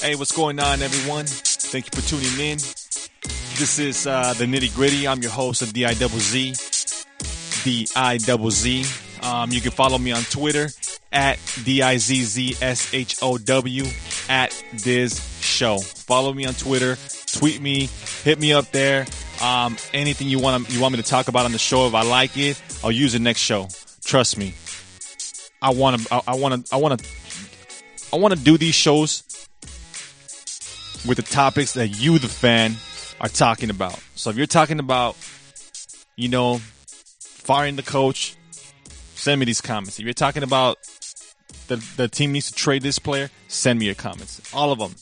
Hey, what's going on, everyone? Thank you for tuning in. This is the Nitty Gritty. I'm your host of DIZZ. You can follow me on Twitter at DIZZSHOW at Diz Show. Follow me on Twitter. Tweet me. Hit me up there. Anything you want me to talk about on the show, if I like it, I'll use it next show. Trust me. I want to do these shows with the topics that you, the fan, are talking about. So if you're talking about, firing the coach, send me these comments. If you're talking about the team needs to trade this player, send me your comments. All of them.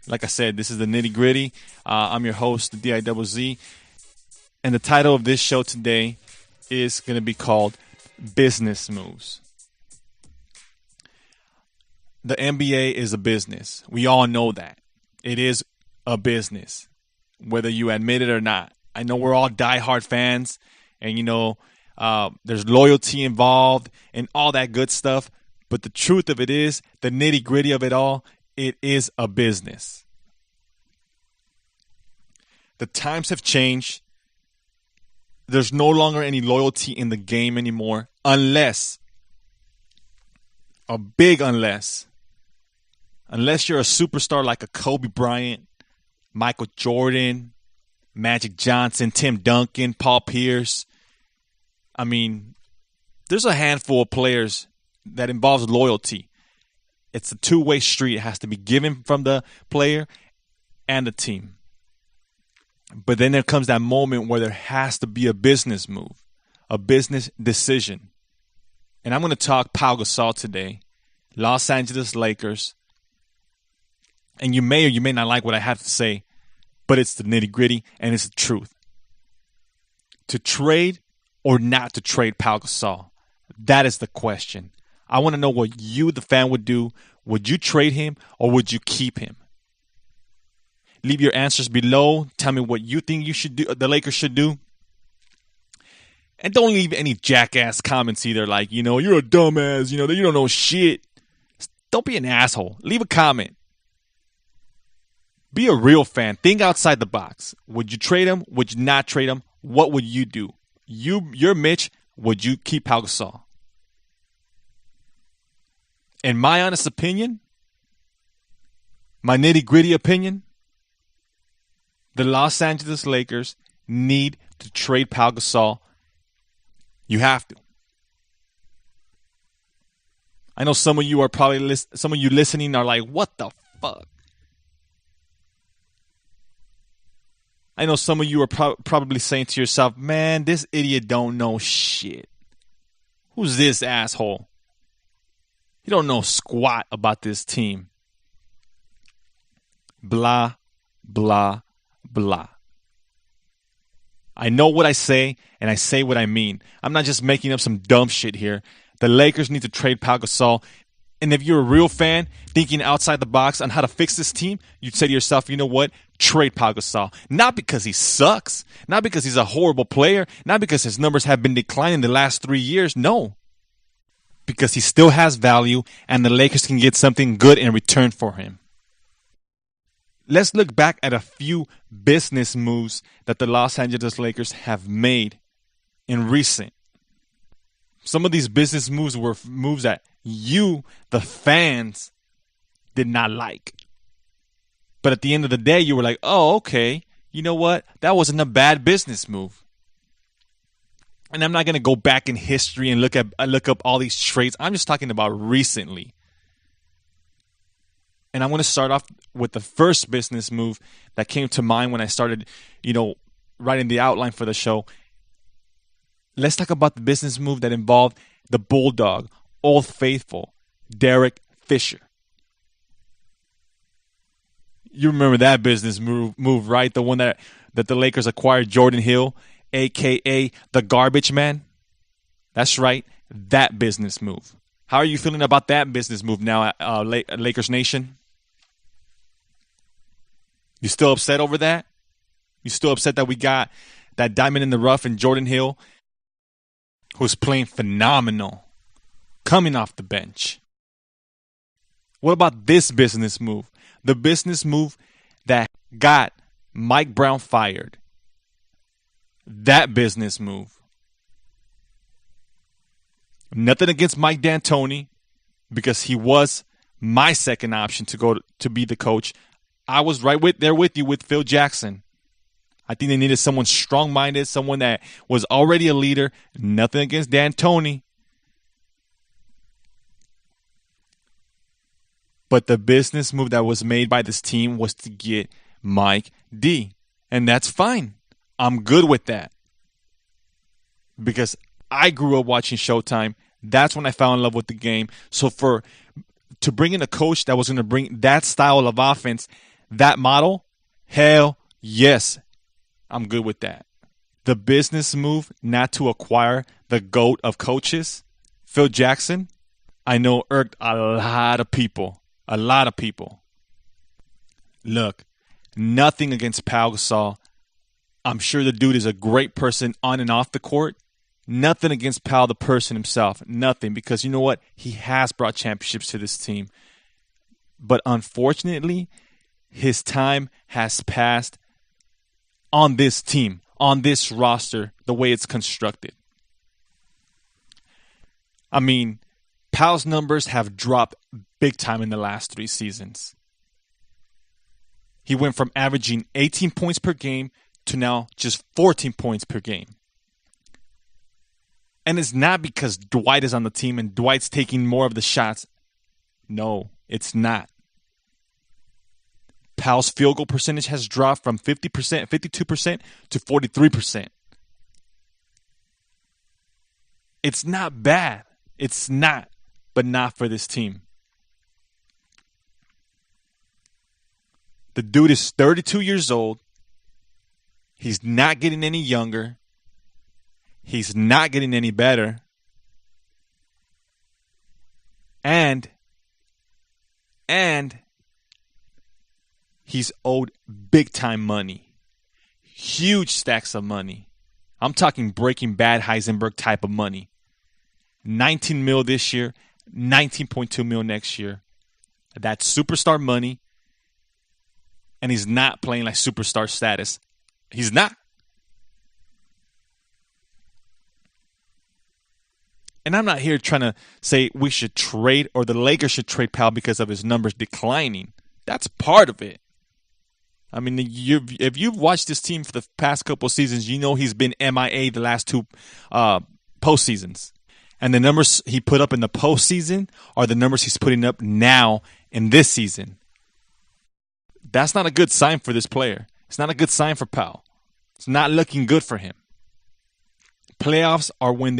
Like I said, this is the Nitty Gritty. I'm your host, the DIZZ. And the title of this show today is going to be called Business Moves. The NBA is a business. We all know that. It is a business, whether you admit it or not. I know we're all diehard fans, and there's loyalty involved and all that good stuff. But the truth of it is, the nitty gritty of it all, it is a business. The times have changed. There's no longer any loyalty in the game anymore, unless you're a superstar like a Kobe Bryant, Michael Jordan, Magic Johnson, Tim Duncan, Paul Pierce. I mean, there's a handful of players that involves loyalty. It's a two-way street. It has to be given from the player and the team. But then there comes that moment where there has to be a business move, a business decision. And I'm going to talk Pau Gasol today, Los Angeles Lakers. And you may or you may not like what I have to say, but it's the nitty-gritty and it's the truth. To trade or not to trade Pau Gasol? That is the question. I want to know what you, the fan, would do. Would you trade him or would you keep him? Leave your answers below. Tell me what you think the Lakers should do. And don't leave any jackass comments either, like, you're a dumbass, you don't know shit. Don't be an asshole. Leave a comment. Be a real fan. Think outside the box. Would you trade him? Would you not trade him? What would you do? You're Mitch. Would you keep Pau Gasol? In my honest opinion, my nitty-gritty opinion, the Los Angeles Lakers need to trade Pau Gasol. You have to. I know some of you are probably some of you listening are like, "What the fuck?" I know some of you are probably saying to yourself, "Man, this idiot don't know shit. Who's this asshole? He don't know squat about this team." Blah, blah, blah. I know what I say, and I say what I mean. I'm not just making up some dumb shit here. The Lakers need to trade Pau Gasol. And if you're a real fan thinking outside the box on how to fix this team, you'd say to yourself, you know what? Trade Pau Gasol. Not because he sucks. Not because he's a horrible player. Not because his numbers have been declining the last 3 years. No. Because he still has value and the Lakers can get something good in return for him. Let's look back at a few business moves that the Los Angeles Lakers have made in recent. Some of these business moves were moves that you, the fans, did not like. But at the end of the day, you were like, oh, okay, you know what? That wasn't a bad business move. And I'm not going to go back in history and look up all these trades. I'm just talking about recently. And I'm going to start off with the first business move that came to mind when I started, writing the outline for the show. Let's talk about the business move that involved the Bulldog, Old Faithful, Derek Fisher. You remember that business move, right? The one that the Lakers acquired Jordan Hill, a.k.a. the Garbage Man. That's right, that business move. How are you feeling about that business move now, Lakers Nation? You still upset over that? You still upset that we got that diamond in the rough in Jordan Hill, who's playing phenomenal, coming off the bench? What about this business move? The business move that got Mike Brown fired. That business move. Nothing against Mike D'Antoni, because he was my second option to go to be the coach. I was there with you with Phil Jackson. I think they needed someone strong-minded, someone that was already a leader. Nothing against D'Antoni. But the business move that was made by this team was to get Mike D. And that's fine. I'm good with that. Because I grew up watching Showtime. That's when I fell in love with the game. So to bring in a coach that was going to bring that style of offense, that model, hell yes, I'm good with that. The business move not to acquire the GOAT of coaches, Phil Jackson, I know irked a lot of people. A lot of people. Look, nothing against Pau Gasol. I'm sure the dude is a great person on and off the court. Nothing against Pau, the person himself. Nothing, because you know what? He has brought championships to this team. But unfortunately, his time has passed on this team, on this roster, the way it's constructed. I mean, Pau's numbers have dropped big time in the last 3 seasons. He went from averaging 18 points per game to now just 14 points per game. And it's not because Dwight is on the team and Dwight's taking more of the shots. No, it's not. Pau's field goal percentage has dropped from 50%, 52% to 43%. It's not bad. It's not, but not for this team. The dude is 32 years old. He's not getting any younger. He's not getting any better. And he's owed big time money. Huge stacks of money. I'm talking Breaking Bad Heisenberg type of money. 19 mil this year, 19.2 mil next year. That's superstar money. And he's not playing like superstar status. He's not. And I'm not here trying to say we should trade or the Lakers should trade Pau because of his numbers declining. That's part of it. I mean, if you've watched this team for the past couple of seasons, you know he's been MIA the last 2 postseasons. And the numbers he put up in the postseason are the numbers he's putting up now in this season. That's not a good sign for this player. It's not a good sign for Pau. It's not looking good for him. Playoffs are when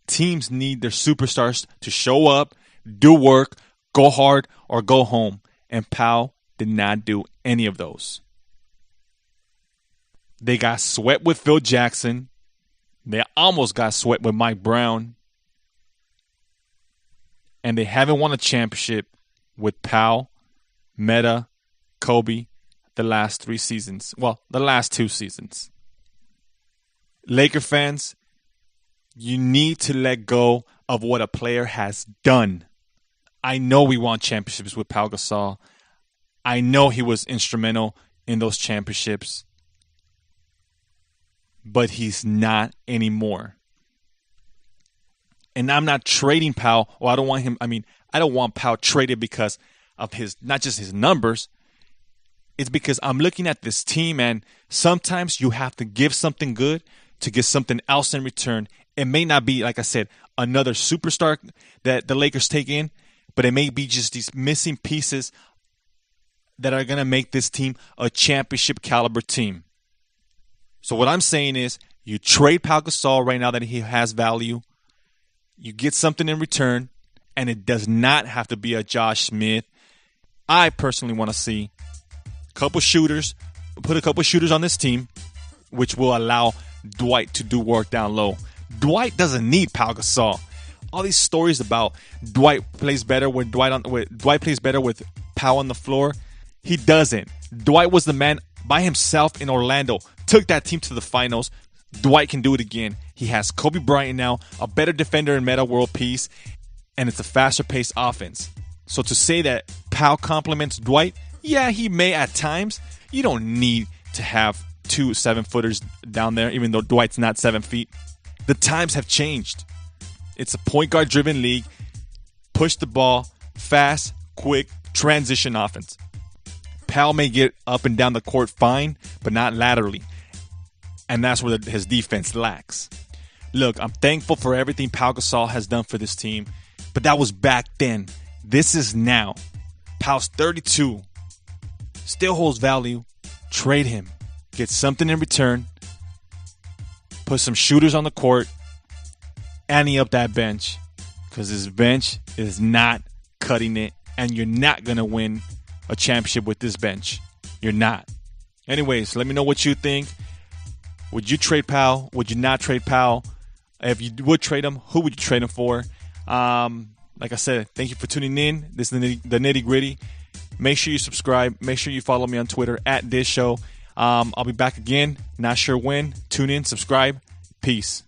teams need their superstars to show up, do work, go hard, or go home. And Pau did not do any of those. They got swept with Phil Jackson. They almost got swept with Mike Brown. And they haven't won a championship with Pau, Meta, Kobe the last 3 seasons. Well, the last 2 seasons. Laker fans, you need to let go of what a player has done. I know we won championships with Pau Gasol. I know he was instrumental in those championships. But he's not anymore. And I'm not trading Pau. Well, I don't want him. I mean, I don't want Pau traded because of his, not just his numbers. It's because I'm looking at this team, and sometimes you have to give something good to get something else in return. It may not be, like I said, another superstar that the Lakers take in, but it may be just these missing pieces that are going to make this team a championship caliber team. So what I'm saying is you trade Pau Gasol right now that he has value. You get something in return, and it does not have to be a Josh Smith. I personally want to see put a couple shooters on this team, which will allow Dwight to do work down low. Dwight doesn't need Pau Gasol. All these stories about Dwight plays better with Dwight plays better with Pau on the floor. He doesn't. Dwight was the man by himself in Orlando, took that team to the finals. Dwight can do it again. He has Kobe Bryant now, a better defender in Meta World Peace, and it's a faster paced offense. So to say that Pau compliments Dwight, yeah, he may at times. You don't need to have 2 7-footers down there, even though Dwight's not 7 feet. The times have changed. It's a point guard driven league. Push the ball, fast, quick, transition offense. Pau may get up and down the court fine, but not laterally. And that's where his defense lacks. Look, I'm thankful for everything Pau Gasol has done for this team, but that was back then. This is now. Pau's 32. Still holds value. Trade him. Get something in return. Put some shooters on the court. Ante up that bench. Because his bench is not cutting it. And you're not going to win a championship with this bench. You're not. Anyways, let me know what you think. Would you trade Pau? Would you not trade Pau? If you would trade him, who would you trade him for? Like I said, thank you for tuning in. This is the Nitty Gritty. Make sure you subscribe. Make sure you follow me on Twitter @DishShow. I'll be back again. Not sure when. Tune in, subscribe. Peace.